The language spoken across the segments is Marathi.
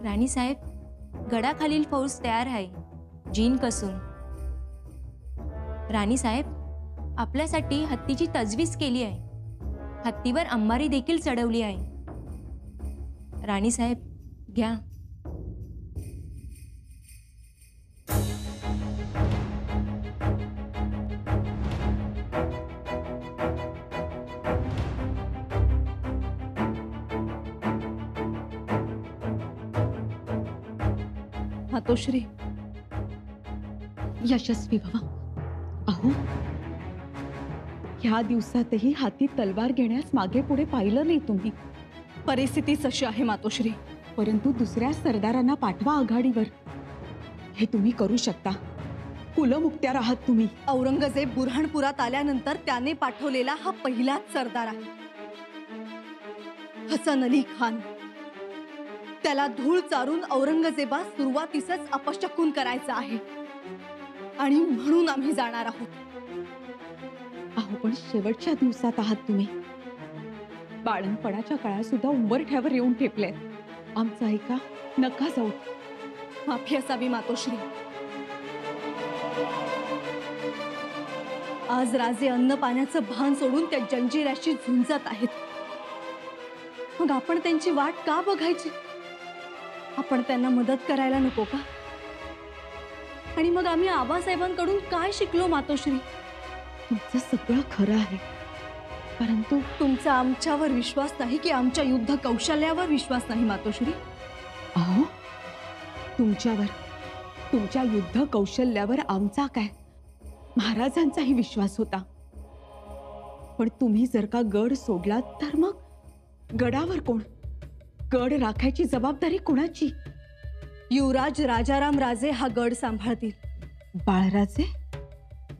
राणी साहेब, गडाखालील फौज तयार आहे, जीन कसून. राणी साहेब, आपल्यासाठी हत्तीची तजवीज केली आहे. हत्तीवर अंबारी देखील चढवली आहे. राणी साहेब, घ्या. मातोश्री, यशस्वी बाबा. अहो, ह्या दिवसातही हाती तलवार घेण्यास मागे पुढे पाहिलं नाही तुम्ही. परिस्थितीच अशी आहे मातोश्री. परंतु दुसऱ्या सरदारांना पाठवा आघाडीवर. हे तुम्ही करू शकता. कुलमुक्त्यार आहात तुम्ही. औरंगजेब बुऱ्हाणपुरात आल्यानंतर त्याने पाठवलेला हा पहिलाच सरदार आहे. हसन अली खान. त्याला धूळ चारून औरंगजेबास सुरुवातीसच अपशकुन करायचं आहे आणि म्हणून आम्ही जाणार आहोत. अहो, पण शेवटच्या दिवसात आहात तुम्ही. बाळणपणाच्या काळात सुद्धा उंबरठ्यावर येऊन ठेपले. आमचं ऐका, नका जाऊ. माफी असावी मातोश्री. आज राजे अन्न पाण्याचं भान सोडून त्या जंजिऱ्याशी झुंजत आहेत. मग आपण त्यांची वाट का बघायची? आपण त्यांना मदत करायला नको का? आणि मग आम्ही आबासाहेबांकडून काय शिकलो मातोश्री? तुमचं सगळं खरं आहे, परंतु तुमचा आमच्यावर विश्वास नाही की आमच्या युद्ध कौशल्यावर विश्वास नाही मातोश्री? अहो, तुमच्यावर, तुमच्या युद्ध कौशल्यावर आमचा काय, महाराजांचाही विश्वास होता. पण तुम्ही जर का गड सोडला तर मग गडावर कोण? गड राखायची जबाबदारी कोणाची? युवराज राजाराम राजे हा गड सांभाळतील. बाळराजे?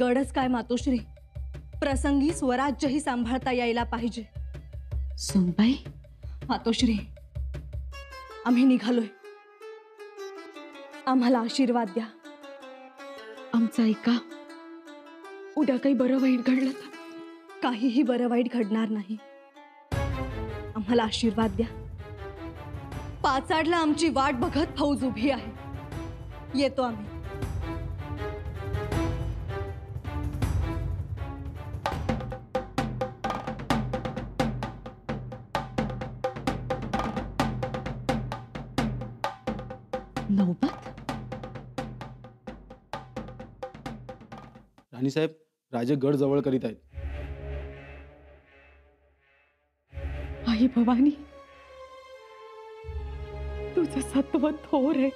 गडच काय मातोश्री, प्रसंगी स्वराज्यही सांभाळता यायला पाहिजे. सुनबाई. मातोश्री, आम्ही निघालोय. आम्हाला आशीर्वाद द्या. आमचं ऐका, उद्या काही बरं वाईट घडलं तर? काहीही बरं वाईट घडणार नाही. आम्हाला आशीर्वाद द्या. पाचाडला आमची वाट बघत फौज उभी आहे. येतो आम्ही. नौबत. राणी साहेब, राजे गड जवळ करीत आहेत. आई भवानी, तुझं सत्व थोर है.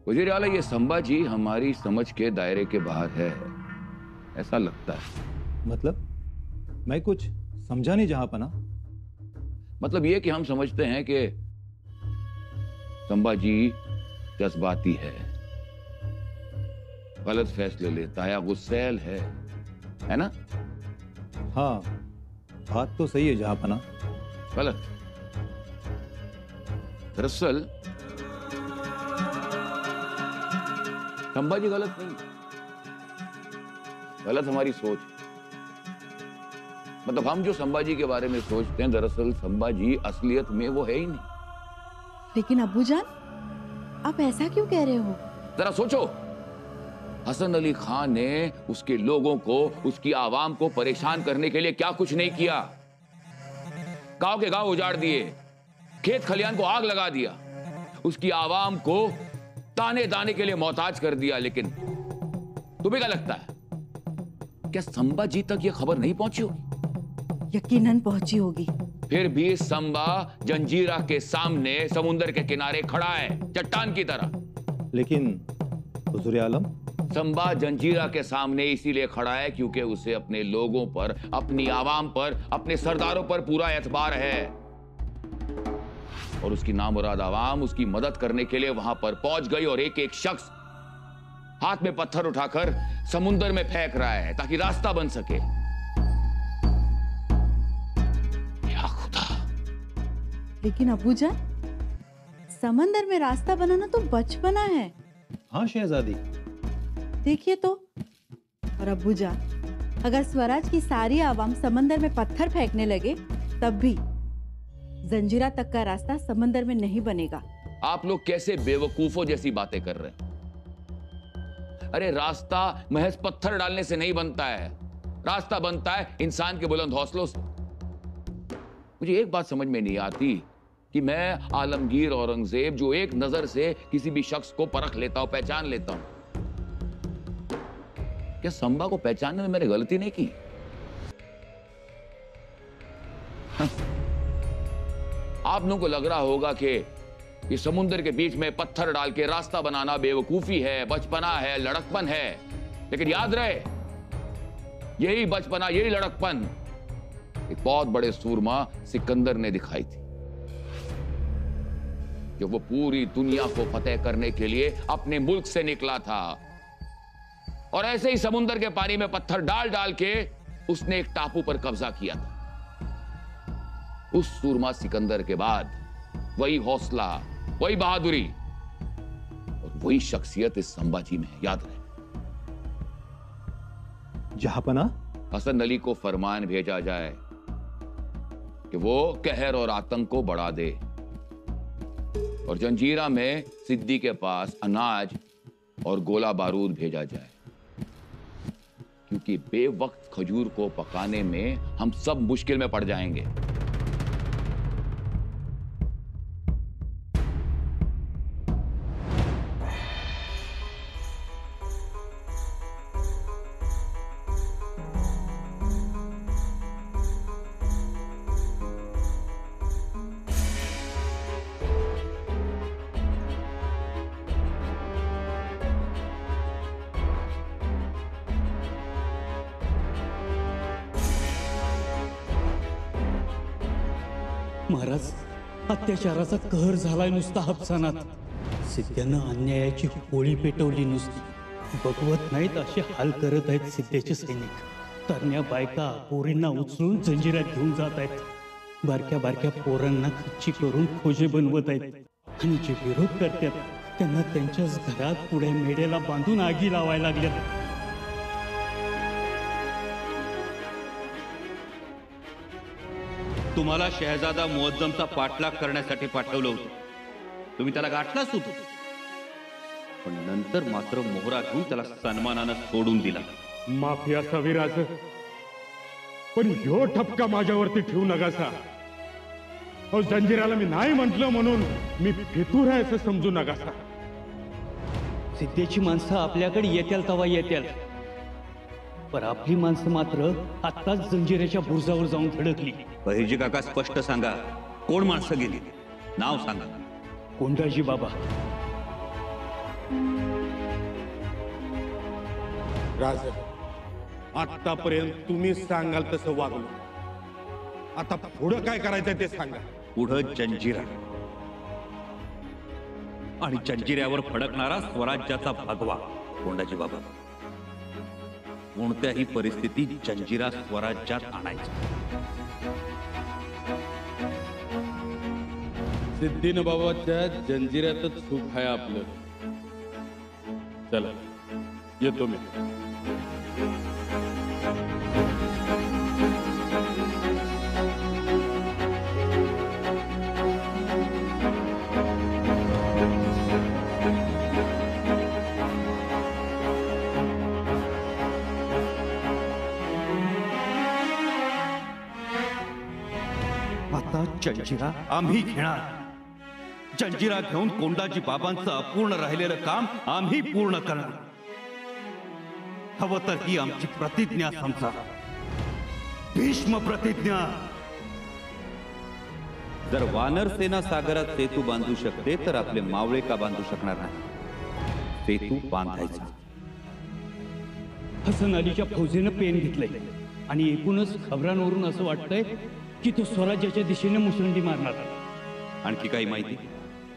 वजीर आला, ये संभाजी हमारी समझ के दायरे के बाहर है, ऐसा लगता है. मतलब? मैं कुछ समझा नहीं जहांपना. मतलब ये कि हम समझते हैं कि संभाजी जज्बाती है, गलत फैसले लेता है या गुस्सैल है ना? हाँ, बात तो सही है जहांपना. गलत? दरअसल संभाजी गलत नहीं, गलत हमारी सोच. मतलब हम जो संभाजी के बारे में सोचते हैं, दरअसल संभाजी असलियत में वो है ही नहीं. लेकिन अब्बूजान, आप ऐसा क्यों कह रहे हो? जरा सोचो, हसन अली खान ने उसके लोगों को, उसकी आवाम को परेशान करने के लिए क्या कुछ नहीं किया. गांव के गांव उजाड़ दिए, खेत खलियान को आग लगा दिया, उसकी आवाम को दाने दाने के लिए मोहताज कर दिया. लेकिन तुम्हें क्या लगता है, क्या संभाजी तक यह खबर नहीं पहुंची होगी? यकीनन पहुंची होगी. फिर भी संभा जंजीरा के सामने समुंदर के किनारे खड़ा है, चट्टान की तरह. लेकिन हुजूर आलम, संभा जंजीरा के सामने इसीलिए खड़ा है क्योंकि उसे अपने लोगों पर, अपनी आवाम पर, अपने सरदारों पर पूरा एतबार है. और उसकी नामुराद आवाम उसकी मदद करने के लिए वहां पर पहुंच गई और एक एक शख्स हाथ में पत्थर उठाकर समुंदर में फेंक रहा है ताकि रास्ता बन सके. या खुदा. लेकिन अब्बूजान, समंदर में रास्ता बनाना तो बचपना है. हाँ शहजादी. देखिए तो. और अब्बूजान, अगर स्वराज की सारी आवाम समंदर में पत्थर फेंकने लगे तब भी जंजीरा तक का रास्ता समंदर में नहीं बनेगा। आप लोग कैसे बेवकूफों जैसी बातें कर रहे हैं? अरे रास्ता महज पत्थर डालने से नहीं बनता है, रास्ता बनता है इंसान के बुलंद हौसलों से। मुझे एक बात समझ में नहीं आती कि मैं आलमगीर औरंगजेब जो एक नजर से किसी भी शख्स को परख लेता हूं, पहचान लेता हूं, क्या संबा को पहचानने में मैंने गलती नहीं की? आप लोगों को लग रहा होगा कि ये समुद्र के बीच में पत्थर डाल के रास्ता बनाना बेवकूफी है, बचपना है, लड़कपन है। लेकिन याद रहे, यही बचपना, यही लड़कपन एक बहुत बड़े सूरमा सिकंदर ने दिखाई थी, जब वो पूरी दुनिया को फतेह करने के लिए अपने मुल्क से निकला था। और ऐसे ही समुद्र के पानी में पत्थर डाल डाल के उसने एक टापू पर कब्जा किया था। उस सूरमा सिकंदर के बाद वही हौसला, वही बहादुरी और वही शख्सियत इस संभाजी में है, याद रहे। जहापना, हसन अली को फरमान भेजा जाए कि वो कहर और आतंक को बढ़ा दे और जंजीरा में सिद्दी के पास अनाज और गोला बारूद भेजा जाए, क्योंकि बेवक्त खजूर को पकाने में हम सब मुश्किल में पड़ जाएंगे। महाराज, अत्याचाराचा कहर झालाय नुसता हापसानात। सिद्ध्यानं अन्यायाची होळी पेटवली नुसती। बघवत नाहीत असे हाल करत आहेत सिद्धेचे सैनिक। तरण्या बायका पोरींना उचलून जंजिऱ्यात घेऊन जात आहेत। बारक्या बारक्या पोरांना खच्ची करून खोजे बनवत आहेत आणि जे विरोध करतात त्यांना त्यांच्याच घरात पुढे मेढ्याला बांधून आगी लावायला लागल्यात। तुम्हाला शहजादा मुअज्जमचा पाठलाग करण्यासाठी पाठवलं होतं, तुम्ही त्याला गाठलाच होतो, पण नंतर मात्र मोहरा घेऊन त्याला सन्मानानं सोडून दिला। माफी असावी राज, पण ह्यो ठपका माझ्यावरती ठेवू नकासा। अहो, जंजिराला मी नाही म्हटलं म्हणून मी फितूर आहे असं समजू नकासा। सिद्धेची माणसं आपल्याकडे येत्याल तवा येत्याल, पण आपली माणसं मात्र आत्ताच जंजिऱ्याच्या बुरजावर जाऊन धडकली। बहिर्जी काका, स्पष्ट सांगा, कोण माणसं गेली? नाव सांगा। कोंडाजी बाबा। राज, आतापर्यंत तुम्ही सांगाल तसं वागलो, आता पुढं काय करायचं ते सांगा। पुढं जंजिरा आणि जंजिऱ्यावर फडकणारा स्वराज्याचा भगवा। कोंडाजी बाबा, कोणत्याही परिस्थितीत जंजिरा स्वराज्यात आणायचा। सिद्धीन बाबाच्या जंजिऱ्यातच सुख आहे आपलं। चला, येतो मी। आता जंजिरा आम्ही घेणार। जंजिरा घेऊन कोंडाजी बाबांचं अपूर्ण राहिलेलं काम आम्ही पूर्ण करणार। हवं तर ही आमची प्रतिज्ञा समजा, भीष्म प्रतिज्ञा। जर वानर सेना सागरात सेतू बांधू शकते तर आपले मावळे का बांधू शकणार नाही? सेतू बांधायचा। हसन अलीच्या फौजेनं पेन घेतलंय आणि एकूणच खबरांवरून असं वाटतंय की तो स्वराज्याच्या दिशेने मुसंडी मारणार। आणखी काही माहिती?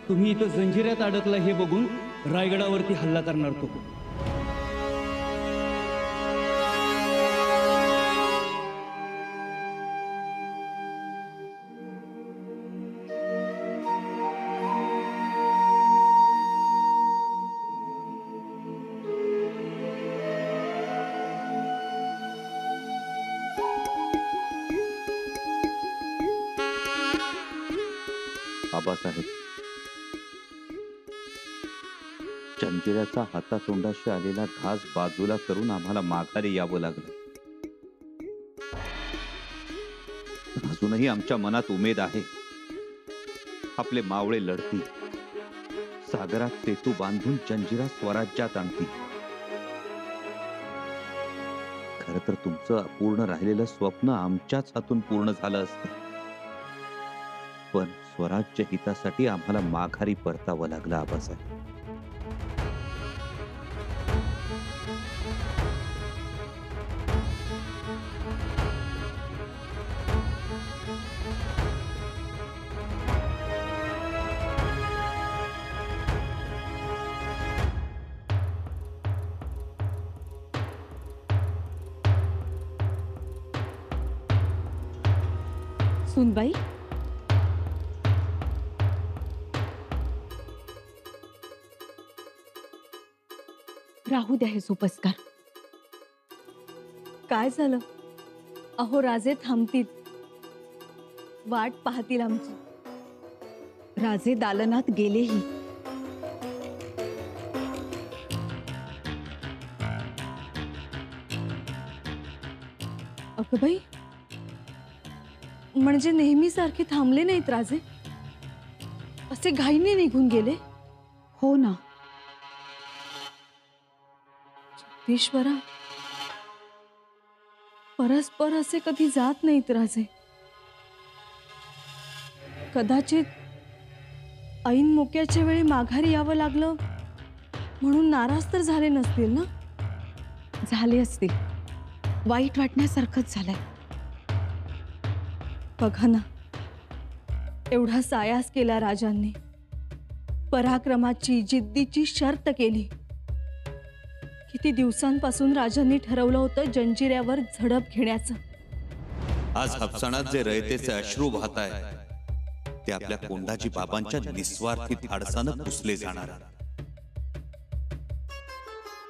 तुम्ही इथं जंजिऱ्यात अडकला हे बघून रायगडावरती हल्ला करणार तो। आबासाहेब, जंजिऱ्याचा हातातोंडाशी आलेला घास बाजूला करून आम्हाला माघारी यावं लागलं. पण अजूनही आमच्या मनात उमेद आहे. आपले मावळे लढतील, सागरात सेतू बांधून जंजिरा स्वराज्यात आणतील. खरं तर तुमचं अपूर्ण राहिलेलं स्वप्न आमच्याच हातून पूर्ण झालं असतं, पण स्वराज्य हितासाठी आम्हाला माघारी परतावं लागलं आबासाहेब. सुनबाई, राहू द्या हे सोपस्कार. काय झालं? अहो राजे थांबतील, वाट पाहतील आमची. राजे दालनात गेलेही. अगं बाई, म्हणजे नेहमीसारखे थांबले नाहीत राजे? असे घाईने निघून गेले? हो ना. जगदीश्वरा, परस्पर असे कधी जात नाहीत राजे. कदाचित ऐन मोक्याच्या वेळी माघारी यावं लागलं म्हणून नाराज तर झाले नसतील ना? झाले असतील. वाईट वाटण्यासारखंच झालंय. बघा ना, एवढा सायास केला राजांनी, पराक्रमाची जिद्दीची शर्त केली. किती दिवसांपासून राजांनी ठरवलं होतं जंजिऱ्यावर झडप घेण्याचं. आज हापसाणात जे रयतेचे अश्रू वाहत आहे ते आपल्या कोंडाजी बाबांच्या निस्वार्थी धाडसानं पुसले जाणार.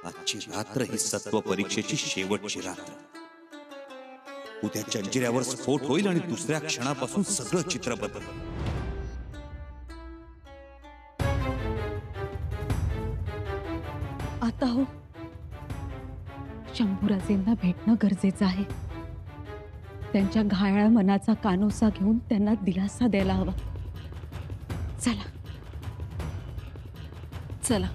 आजची रात्र ही सत्व परीक्षेची शेवटची रात्र. उद्या जंजिऱ्यावर स्फोट होईल आणि दुसऱ्या क्षणापासून सगळं चित्र बदलेल. आता हो, शंभूराजेंना भेटणं गरजेचं आहे. त्यांच्या घायाळ मनाचा कानोसा घेऊन त्यांना दिलासा द्यायला हवा. चला चला.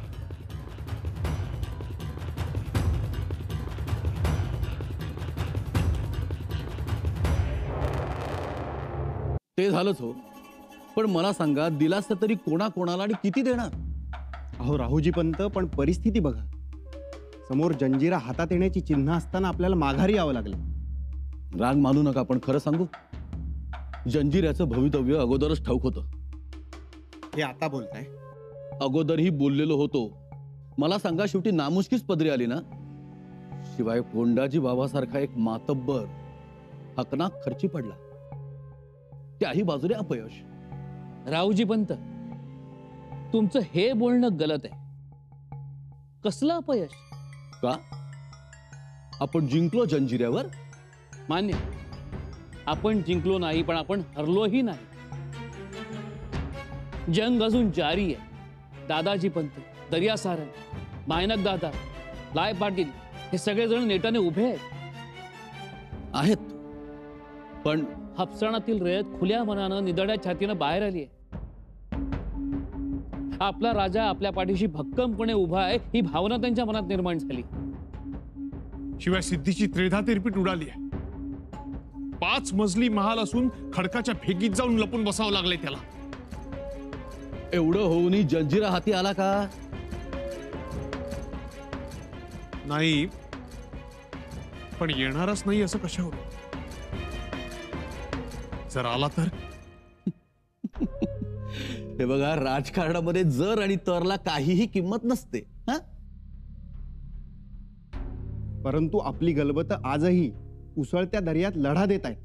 ते झालंच हो, पण मला सांगा, दिलासा तरी कोणाकोणाला आणि किती देणार? अहो राहूजी पंत, पण परिस्थिती बघा. समोर जंजिरा हातात येण्याची चिन्ह असताना आपल्याला माघारी यावं लागलं. राग मानू नका, पण खरं सांगू, जंजिऱ्याचं भवितव्य अगोदरच ठाऊक होतं. हे आता बोलताय? अगोदरही बोललेलो होतो. मला सांगा, शेवटी नामुष्कीच पदरी आली ना. शिवाय कोंडाजी बाबासारखा एक मातब्बर हकनाक खर्ची पडला, त्याही बाजूने अपयश. रावजी पंत, तुमचं हे बोलणं गलत आहे. कसलं अपयश? का? आपण जिंकलो जंजिऱ्यावर. मान्य, आपण जिंकलो नाही, पण आपण हरलोही नाही. जंग अजून जारी आहे. दादाजी पंत, दर्या सारंग, मायनक दादा, लाय पाटील हे सगळेजण नेटाने उभे आहेत, पण हापसाणातील रयत खुल्या मनानं निदड्या छातीनं बाहेर आली आहे. आपला राजा आपल्या पाठीशी भक्कमपणे उभा आहे ही भावना त्यांच्या मनात निर्माण झाली. शिवाय सिद्धीची त्रेधा तिरपीट उडाली आहे. 5 मजली महाल असून खडकाच्या भेगीत जाऊन लपून बसावं लागलंय त्याला. एवढं होऊनही जंजिरा हाती आला का? नाही, पण येणारच नाही असं कशावर? जर आला तर? हे बघा, राजकारणामध्ये जर आणि तरला काहीही किंमत नसते. परंतु आपली गलबत आजही उसळत्या दर्यात लढा देत आहेत.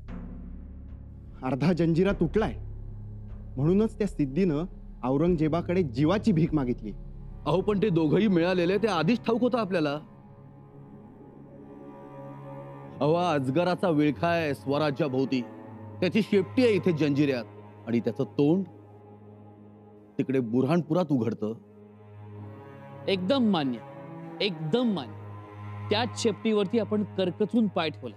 अर्धा जंजिरा तुटलाय, म्हणूनच त्या सिद्धीनं औरंगजेबाकडे जीवाची भीक मागितली. अहो, पण ते दोघंही मिळालेले ते आधीच ठाऊक होतं आपल्याला. अहो, अजगराचा विळखा आहे स्वराज्याभोवती, त्याची शेपटी आहे इथे जंजिऱ्यात, आणि त्याचं तोंड तिकडे बुऱ्हाणपुरात उघडतं. एकदम मान्य, एकदम मान्य. त्याच शेपटीवरती आपण करकचून पाय ठेवला.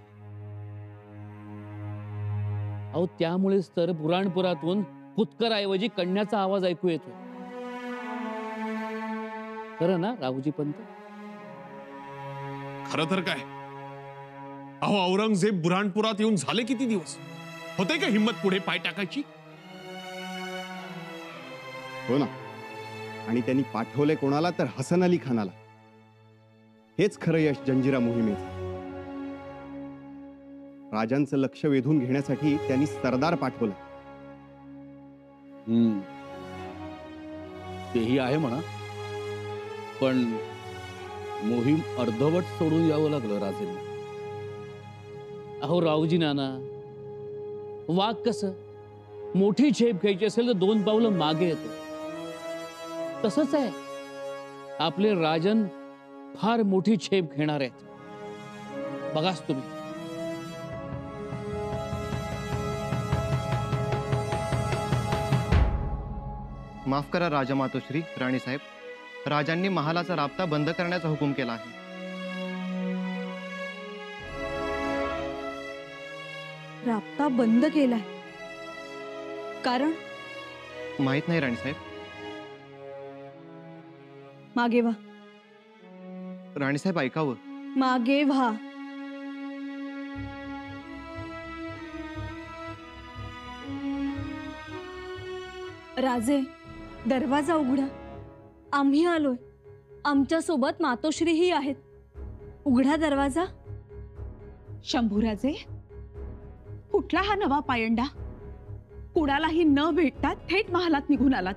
अहो त्यामुळेच तर बुऱ्हाणपुरातून फुतकरऐवजी कण्याचा आवाज ऐकू येतो. खरं ना राघोजी पंत? खरं तर काय, अहो औरंगजेब बुऱ्हाणपुरात येऊन झाले किती दिवस? होते का हिम्मत पुढे पाय टाकायची? हो ना. आणि त्यांनी पाठवले कोणाला तर हसन अली खानाला. हेच खरं यश जंजिरा मोहिमेचं. राजांचं लक्ष वेधून घेण्यासाठी त्यांनी सरदार पाठवला. तेही आहे म्हणा, पण मोहीम अर्धवट सोडून यावं लागलं राजेंना. अहो रावजी नाना, वाघ कसं मोठी झेप घ्यायची असेल तर 2 पावलं मागे येतो, तसंच आहे. आपले राजन फार मोठी झेप घेणार आहेत. बघाच तुम्ही. माफ करा राजा मातोश्री, राणी साहेब. राजांनी महालाचा राबता बंद करण्याचा हुकूम केला आहे. राबता बंद केलाय? कारण? माहित नाही राणी साहेब. मागे व्हा. राणी साहेब ऐकावं. मागे व्हा. राजे, दरवाजा उघडा. आम्ही आलोय. आमच्या सोबत मातोश्रीही आहेत. उघडा दरवाजा. शंभूराजे, कुठला हा नवा पायंडा? कुणालाही न भेटता थेट महालात निघून आलात.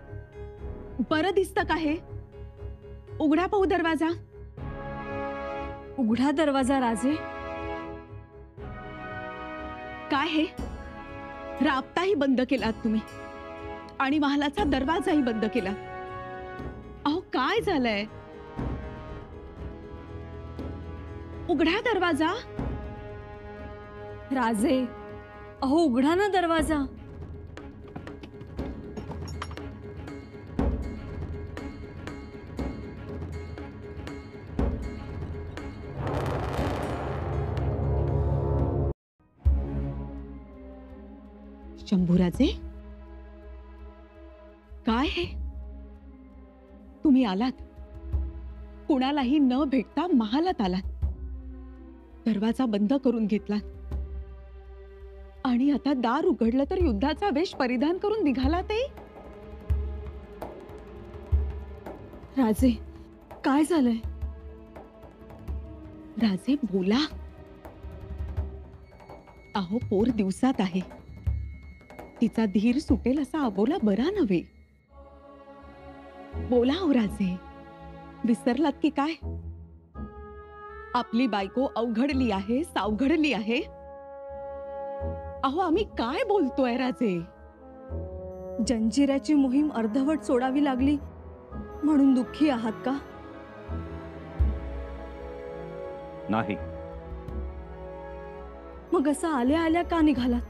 बरं दिसतं का हे? उघडा पाहू दरवाजा. उघडा दरवाजा राजे. काय हे? राबताही बंद केलात तुम्ही आणि महालाचा दरवाजाही बंद केला. अहो काय झालंय? उघडा दरवाजा. राजे, अहो उघडा ना दरवाजा. शंभूराजे, काय हे? तुम्ही आलात, कुणालाही न भेटता महालात आलात, दरवाजा बंद करून घेतलात आणि आता दार उघडलं तर युद्धाचा वेश परिधान करून निघालात. राजे, काय झालंय? राजे बोला. अहो पोर दिवसात आहे, तिचा धीर सुटेल असा अबोला बरा नव्हे. बोला हो राजे, विसरलात की काय? आपली बायको अवघडली आहे, सावघडली आहे. अहो आम्ही काय बोलतोय राजे? जंजिऱ्याची मोहीम अर्धवट सोडावी लागली म्हणून दुःखी आहात का? नाही. मग असं आल्या आल्या का निघालात?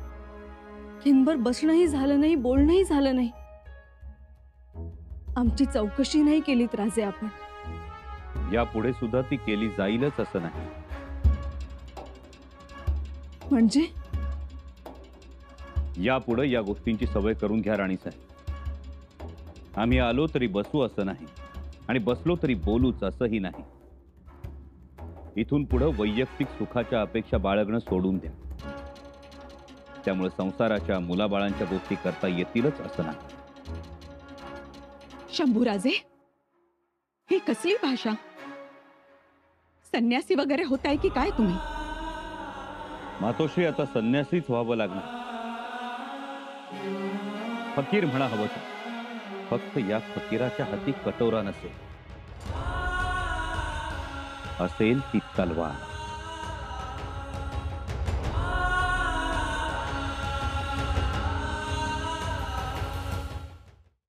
खिनभर बसणंही झालं नाही, बोलणंही झालं नाही. आमची चौकशी नाही केलीत राजे आपण. यापुढे सुद्धा ती केली जाईलच असं नाही. म्हणजे? यापुढे या गोष्टींची सवय करून घ्या राणीसाहेब. आम्ही आलो तरी बसू असं नाही आणि बसलो तरी बोलूच असंही नाही. इथून पुढे वैयक्तिक सुखाच्या अपेक्षा बाळगणं सोडून द्या. त्यामुळे संसाराच्या मुलाबाळांच्या गोष्टी करता येतीलच असं नाही. शंभूराजे, ही कसली भाषा? संन्यासी वगैरे होताय की काय तुम्ही? मातोश्री, आता संन्यासीच व्हावं लागणार. फकीर म्हणा हवं तर. फक्त या फकीराच्या हाती कटोरा नसेल, असेल ती तलवार.